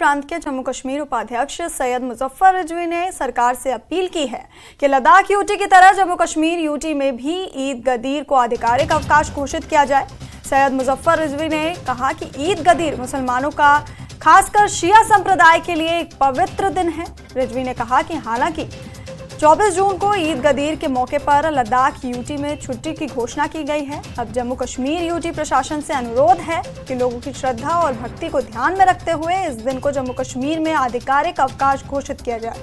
प्रांत के जम्मू कश्मीर उपाध्यक्ष सैयद मुजफ्फर रिजवी ने सरकार से अपील की है कि लद्दाख यूटी की तरह जम्मू कश्मीर यूटी में भी ईद गदीर को आधिकारिक अवकाश घोषित किया जाए। सैयद मुजफ्फर रिजवी ने कहा कि ईद गदीर मुसलमानों का खासकर शिया संप्रदाय के लिए एक पवित्र दिन है। रिजवी ने कहा कि हालांकि 24 जून को ईद गदीर के मौके पर लद्दाख यूटी में छुट्टी की घोषणा की गई है। अब जम्मू कश्मीर यूटी प्रशासन से अनुरोध है कि लोगों की श्रद्धा और भक्ति को ध्यान में रखते हुए इस दिन को जम्मू कश्मीर में आधिकारिक अवकाश घोषित किया जाए।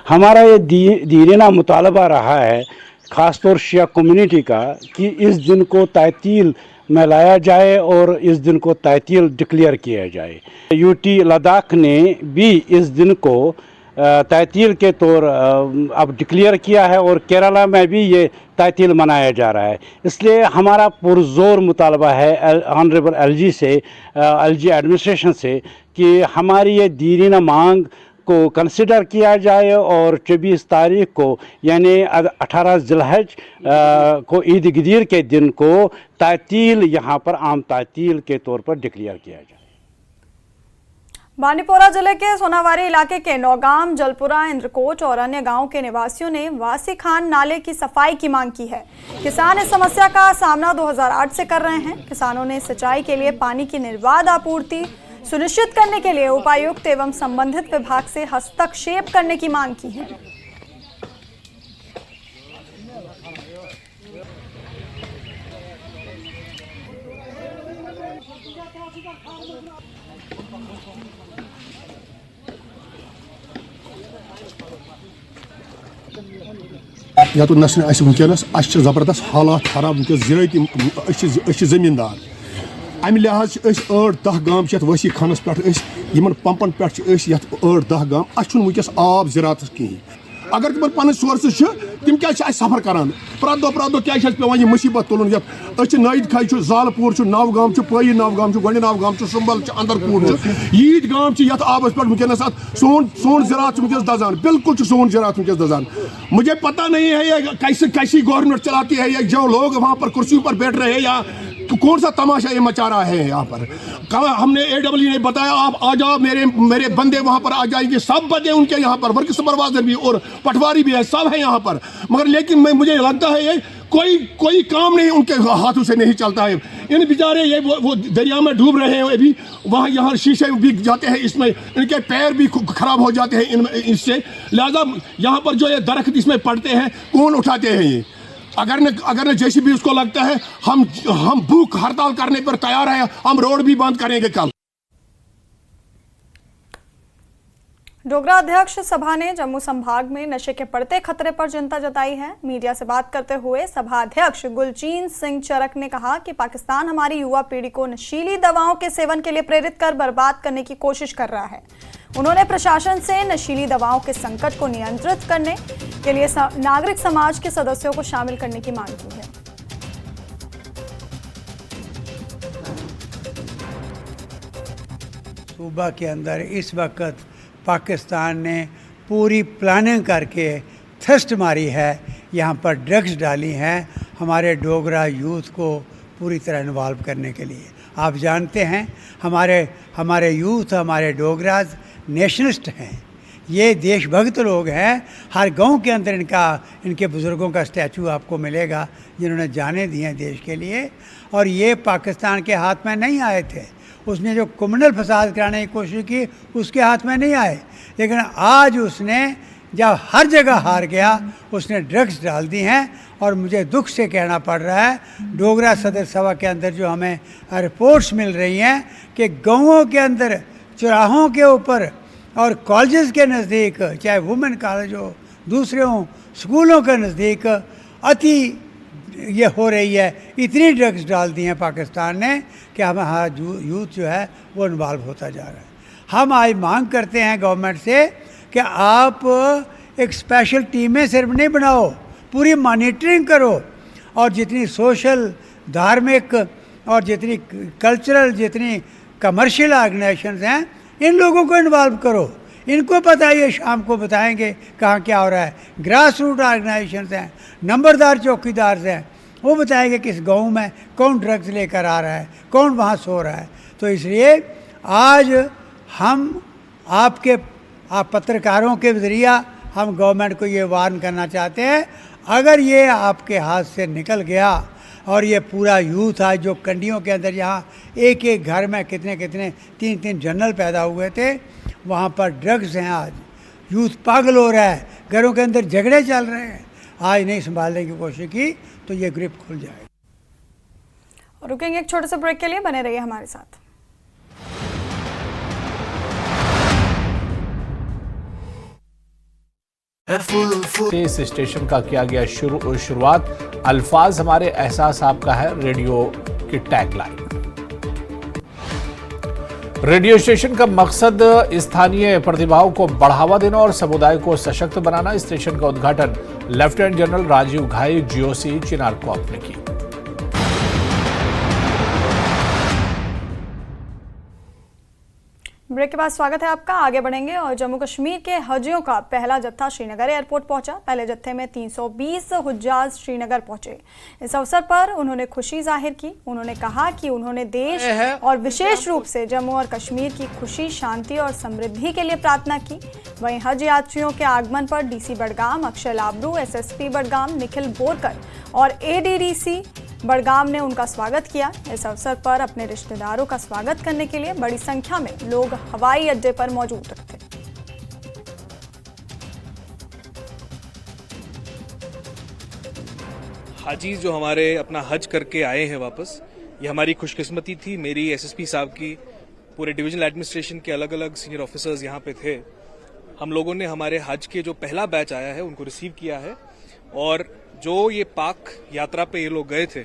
हमारा ये दीवाना मुतालबा रहा है ख़ासतौर शिया कम्युनिटी का कि इस दिन को तातील में लाया जाए और इस दिन को तातील डिक्लेयर किया जाए। यूटी लद्दाख ने भी इस दिन को तातील के तौर अब डिक्लेयर किया है और केरला में भी ये तातील मनाया जा रहा है। इसलिए हमारा पुरजोर मुतालबा है ऑनरेबल एलजी एडमिनिस्ट्रेशन से कि हमारी ये दीवाना मांग को कंसिडर किया जाए और 24 तारीख को यानी 18 ज़िलहज को ईद गदीर के दिन को तातील यहाँ पर आम तातील के तौर पर डिक्लेयर किया जाए। बांडीपोरा जिले के सोनावारी इलाके के नौगाम, जलपुरा, इंद्रकोट और अन्य गांवों के निवासियों ने वासी खान नाले की सफाई की मांग की है। किसान इस समस्या का सामना 2008 से कर रहे हैं। किसानों ने सिंचाई के लिए पानी की निर्बाध आपूर्ति सुनिश्चित करने के लिए उपायुक्त एवं संबंधित विभाग से हस्तक्षेप करने की मांग की है। या तो नस वनस जबरदस्त हालात खराब वनस जमींदार अमि लिहाज 8-10 गांव वसी खानस पे पंपन पे 8-10 गांव वनस आब ज़रात कहीं। अगर तम पन सोर्स तम क्या सफर करान प्रत दो क्या पे मुसीबत तुलन नाइद खाई जालपुर नवगाम पई नवगाम गंड नवगाम सुंबल अंदरकूट ईद गांव ये आबस पे वनस सोन ज़रात वनस दजान बिल्कुल सोन ज़रात वनस दजान। मुझे पता नहीं है ये कैसी गवर्नमेंट चलाती है, ये जो लोग वहाँ पर कुर्सियों पर बैठ रहे हैं या कौन सा तमाशा ये मचा रहा है यहाँ पर। हमने AWE ने बताया आप आ जाओ, मेरे बंदे वहाँ पर आ जाएंगे, सब बंदे उनके यहाँ पर, वर्क सुपरवाइजर भी और पटवारी भी है, सब है यहाँ पर। मगर लेकिन मुझे लगता है ये कोई काम नहीं उनके हाथों से नहीं चलता है। इन बेचारे ये वो दरिया में डूब रहे हैं अभी, वहाँ यहाँ शीशे भी जाते हैं, इसमें इनके पैर भी खराब हो जाते हैं इससे। लिहाजा यहाँ पर जो ये दरख्त इसमें पड़ते हैं कौन उठाते हैं ये। अगर न JCB उसको लगता है हम भूख हड़ताल करने पर तैयार हैं, हम रोड भी बंद करेंगे कल। डोगरा अध्यक्ष सभा ने जम्मू संभाग में नशे के बढ़ते खतरे पर चिंता जताई है। मीडिया से बात करते हुए सभा अध्यक्ष गुलचीन सिंह चरक ने कहा कि पाकिस्तान हमारी युवा पीढ़ी को नशीली दवाओं के सेवन के लिए प्रेरित कर बर्बाद करने की कोशिश कर रहा है। उन्होंने प्रशासन से नशीली दवाओं के संकट को नियंत्रित करने के लिए नागरिक समाज के सदस्यों को शामिल करने की मांग की है। सूबा के अंदर इस वक्त पाकिस्तान ने पूरी प्लानिंग करके थ्रस्ट मारी है, यहाँ पर ड्रग्स डाली हैं हमारे डोगरा यूथ को पूरी तरह इन्वॉल्व करने के लिए। आप जानते हैं हमारे यूथ, हमारे डोगराज नेशनलिस्ट हैं, ये देशभक्त लोग हैं। हर गांव के अंदर इनके बुज़ुर्गों का स्टैचू आपको मिलेगा जिन्होंने जाने दिए हैं देश के लिए। और ये पाकिस्तान के हाथ में नहीं आए थे, उसने जो कम्युनल फसाद कराने की कोशिश की उसके हाथ में नहीं आए, लेकिन आज उसने जब हर जगह हार गया उसने ड्रग्स डाल दी हैं। और मुझे दुख से कहना पड़ रहा है डोगरा सदर सभा के अंदर जो हमें रिपोर्ट्स मिल रही हैं कि गाँवों के अंदर, चौराहों के ऊपर और कॉलेजेस के नज़दीक, चाहे वुमेन कॉलेज हो, दूसरे हों, स्कूलों के नज़दीक अति ये हो रही है। इतनी ड्रग्स डाल दी हैं पाकिस्तान ने कि हमारा यूथ जो है वो इन्वॉल्व होता जा रहा है। हम आज मांग करते हैं गवर्नमेंट से कि आप एक स्पेशल टीमें सिर्फ नहीं बनाओ, पूरी मॉनिटरिंग करो और जितनी सोशल, धार्मिक और जितनी कल्चरल, जितनी कमर्शियल ऑर्गेनाइजेशंस हैं इन लोगों को इन्वॉल्व करो, इनको पता है, ये शाम को बताएंगे कहाँ क्या हो रहा है। ग्रास रूट ऑर्गेनाइजेशन हैं, नंबरदार चौकीदार हैं, वो बताएंगे किस गांव में कौन ड्रग्स लेकर आ रहा है, कौन वहाँ सो रहा है। तो इसलिए आज हम आप पत्रकारों के ज़रिया हम गवर्नमेंट को ये वार्न करना चाहते हैं, अगर ये आपके हाथ से निकल गया और ये पूरा यूथ आज जो कंडियों के अंदर यहाँ एक एक घर में कितने कितने 3-3 जनरल पैदा हुए थे, वहाँ पर ड्रग्स हैं, आज यूथ पागल हो रहा है, घरों के अंदर झगड़े चल रहे हैं, आज नहीं संभालने की कोशिश की तो ये ग्रिप खुल जाएगा। रुकेंगे एक छोटे से ब्रेक के लिए, बने रहिए हमारे साथ। इस स्टेशन का किया गया शुरुआत अल्फाज हमारे एहसास आपका है रेडियो की टैगलाइन। रेडियो स्टेशन का मकसद स्थानीय प्रतिभाओं को बढ़ावा देना और समुदाय को सशक्त बनाना। स्टेशन का उद्घाटन लेफ्टिनेंट जनरल राजीव घाई जीओसी चिनार कॉर्प ने की। ब्रेक के बाद स्वागत है आपका। आगे बढ़ेंगे और जम्मू कश्मीर के हजियों का पहला जत्था श्रीनगर एयरपोर्ट पहुंचा। पहले जत्थे में 320 हुज्जाज श्रीनगर पहुंचे। इस अवसर पर उन्होंने खुशी जाहिर की। उन्होंने कहा कि उन्होंने देश और विशेष रूप से जम्मू और कश्मीर की खुशी, शांति और समृद्धि के लिए प्रार्थना की। वहीं हज यात्रियों के आगमन पर डीसी बडगाम अक्षय लाबरू, एसएसपी बडगाम निखिल बोरकर और एडीडीसी बडगाम ने उनका स्वागत किया। इस अवसर पर अपने रिश्तेदारों का स्वागत करने के लिए बड़ी संख्या में लोग हवाई अड्डे पर मौजूद थे। हाजी जो हमारे अपना हज करके आए हैं वापस, ये हमारी खुशकिस्मती थी, मेरी एसएसपी साहब की, पूरे डिविजनल एडमिनिस्ट्रेशन के अलग अलग सीनियर ऑफिसर्स यहाँ पे थे। हम लोगों ने हमारे हज के जो पहला बैच आया है उनको रिसीव किया है, और जो ये पाक यात्रा पे ये लोग गए थे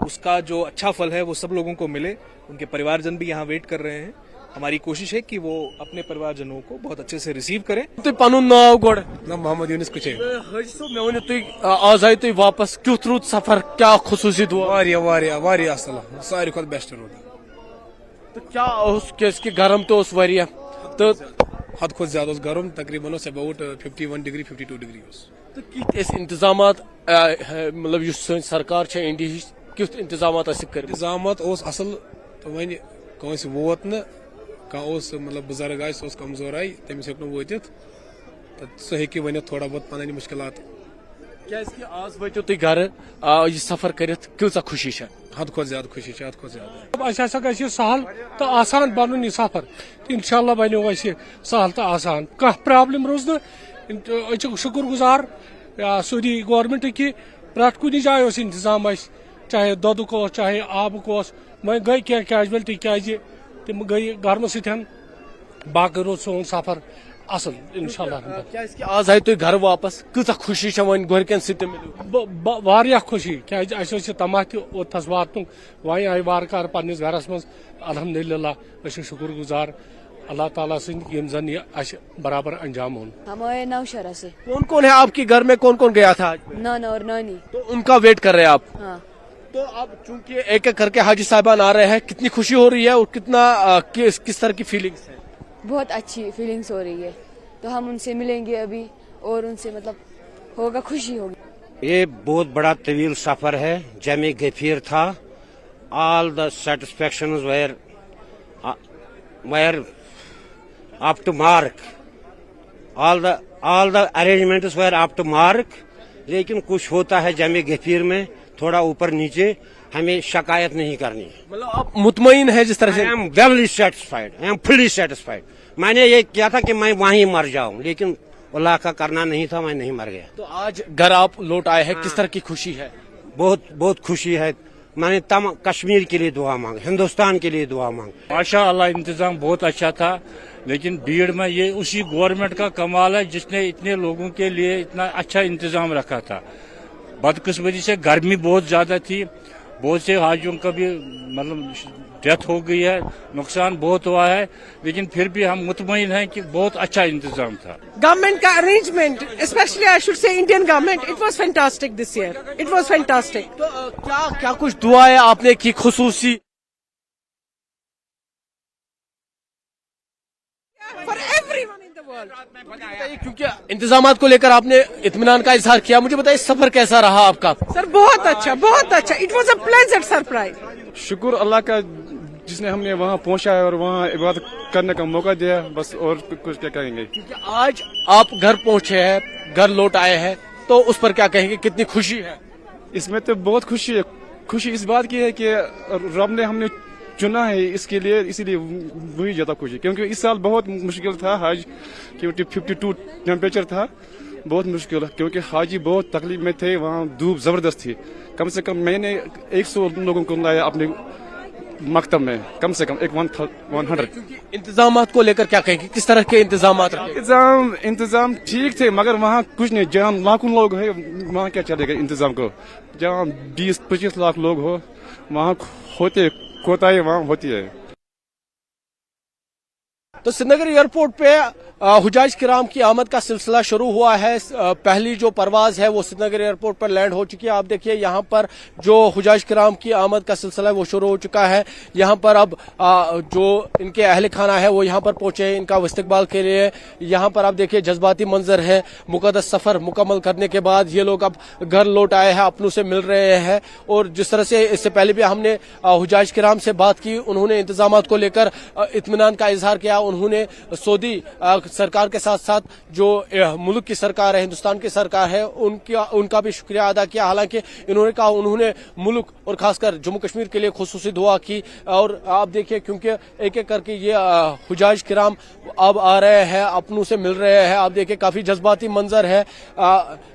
उसका जो अच्छा फल है वो सब लोगों को मिले। उनके परिवारजन भी यहाँ वेट कर रहे हैं। हमारी कोशिश है कि वो अपने परिवारजनों को बहुत अच्छे से रिसीव करें। मोहम्मद यूनिस कुछ आज आए तुम वापस क्युत रूद सफर, क्या खुसूसी दुआ असल सारी खुद बेस्ट रोड। तो क्या गर्म तो वारिया, तो हद खुद ज्यादा गर्म, तकरीबन अबाउट 51 डिग्री 52 डिग्री। तो कित इंतजाम मतलब सरकार इंडिया कित इंतजाम कर इंतजाम असल, तो वन कंस वोत न मतलब बुजुर्ग आस कमजोर आई तमिस हेक वोत, तो सह हेकि वन थोड़ा बहुत पन मुश्किलात। आज वो तुम घर यह सफर कर खुशी है? हद खुद ज्यादा खुशी, हद खुद ज्यादा। असा गि सहल तो आसान बन यह सफर, इंशाल्लाह बनो सहल तो आसान, कह प्रॉब्लम रोज न। शुक्र गुजार सऊदी गवर्नमेंट की प्रत कुछ जाए इंतजाम, चाहे दुक चाहे आबक, वह गई क्या कैजुअलिटी क्या तम गई गर्म सतन, बाकी रोज सोन सफर असल इंशाल्लाह। आज आए तुम घर वापस, कत खुशी वन गरकन सह खुशी, क्या तमा तस वात वन आई वार पन्निस घरस मज अल्हम्दुलिल्लाह शुक्र गुजार अल्लाह ताला जन बराबर अंजाम हो। हम आए नौशहरा से। कौन कौन है आपके घर में, कौन कौन गया था आज? नाना और नानी। तो उनका वेट कर रहे हैं आप? हाँ। तो अब चूंकि एक एक करके हाजी साहबान आ रहे हैं, कितनी खुशी हो रही है और कितना किस तरह की फीलिंग्स है? बहुत अच्छी फीलिंग्स हो रही है, तो हम उनसे मिलेंगे अभी और उनसे मतलब होगा, खुशी होगी। ये बहुत बड़ा तवील सफर है, जमे गफीर था। All the satisfaction were up to mark, all the arrangements were up to mark, लेकिन कुछ होता है जमे गफीर में थोड़ा ऊपर नीचे, हमें शिकायत नहीं करनी। मतलब आप मुतमईन है जिस तरह से? I am well satisfied, I am fully satisfied। मैंने ये किया था कि मैं वहीं मर जाऊं, लेकिन अल्लाह का करना नहीं था, मैं नहीं मर गया। तो आज घर आप लौट आए हैं, किस तरह की खुशी है? बहुत बहुत खुशी है। मैंने कश्मीर के लिए दुआ मांग, हिंदुस्तान के लिए दुआ मांग। माशाअल्लाह इंतजाम बहुत अच्छा था, लेकिन भीड़ में ये उसी गवर्नमेंट का कमाल है जिसने इतने लोगों के लिए इतना अच्छा इंतजाम रखा था। बदकिस्मती से गर्मी बहुत ज्यादा थी, बहुत से हाजियों का भी मतलब डेथ हो गई है, नुकसान बहुत हुआ है, लेकिन फिर भी हम मुतमईन हैं कि बहुत अच्छा इंतजाम था। गवर्नमेंट का arrangement, specially I should say Indian government, it was fantastic this year, it was fantastic. तो क्या क्या कुछ दुआएं आपने की खुसूसी? For everyone in the क्योंकि इंतजामात को लेकर आपने इत्मीनान का इजहार किया, मुझे बताइए सफर कैसा रहा आपका? सर बहुत अच्छा, बहुत अच्छा. It was a pleasant surprise. शुक्र अल्लाह का जिसने हमने वहाँ पहुँचाया और वहाँ इबादत करने का मौका दिया, बस और कुछ क्या कहेंगे. क्योंकि आज आप घर पहुंचे हैं, घर लौट आए हैं, तो उस पर क्या कहेंगे, कितनी खुशी है? इसमें तो बहुत खुशी है. खुशी इस बात की है कि रब ने हमने चुना है इसके लिए, इसीलिए वही ज़्यादा खुशी. क्योंकि इस साल बहुत मुश्किल था हज, क्योंकि 52 टेम्परेचर था, बहुत मुश्किल. क्योंकि हाजी बहुत तकलीफ में थे, वहाँ धूप ज़बरदस्त थी. कम से कम मैंने 100 लोगों को लाया अपने मकतब में, कम से कम 100. इंतजामात को लेकर क्या कहेंगे, किस तरह के इंतजामात रखे? इंतजाम ठीक थे, मगर वहाँ कुछ नहीं. जहाँ लाखों लोग हैं वहाँ क्या चलेगा इंतजाम को. जहाँ 20-25 लाख लोग हो वहाँ होते कोताही वहाँ होती है. तो श्रीनगर एयरपोर्ट पे हुजाज किराम की आमद का सिलसिला शुरू हुआ है. पहली जो परवाज है वो श्रीनगर एयरपोर्ट पर लैंड हो चुकी है. आप देखिए यहाँ पर जो हुजाज किराम की आमद का सिलसिला है वो शुरू हो चुका है. यहाँ पर अब जो इनके अहल खाना है वो यहाँ पर पहुंचे हैं इनका इस्तकबाल के लिए. यहाँ पर आप देखिए जज्बाती मंजर है. मुकद्दस सफर मुकम्मल करने के बाद ये लोग अब घर लौट आए हैं, अपनों से मिल रहे हैं. और जिस तरह से इससे पहले भी हमने हुजाज किराम से बात की, उन्होंने इंतजामात को लेकर इत्मीनान का इजहार किया. उन्होंने सऊदी सरकार के साथ साथ जो मुल्क की सरकार है, हिंदुस्तान की सरकार है, उनका भी शुक्रिया अदा किया. हालांकि इन्होंने कहा उन्होंने मुल्क और खासकर जम्मू कश्मीर के लिए खुसूसी दुआ की. और आप देखिए क्योंकि एक एक करके ये हुजाज किराम अब आ रहे हैं, अपनों से मिल रहे हैं. आप देखिए काफी जज्बाती मंजर है,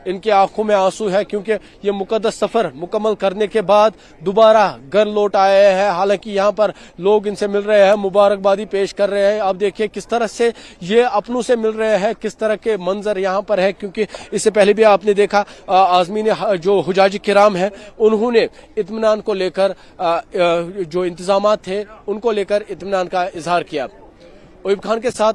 इनकी आंखों में आंसू है क्योंकि ये मुकद्दस सफर मुकम्मल करने के बाद दोबारा घर लौट आए हैं. हालांकि यहाँ पर लोग इनसे मिल रहे हैं, मुबारकबादी पेश कर रहे हैं. आप देखिए किस तरह से ये अपनों से मिल रहे हैं, किस तरह के मंजर यहाँ पर है. क्योंकि इससे पहले भी आपने देखा आज़मीन जो हुजाज किराम है उन्होंने इत्मीनान को लेकर जो इंतजामात थे उनको लेकर इत्मीनान का इजहार किया. ओयूब खान के साथ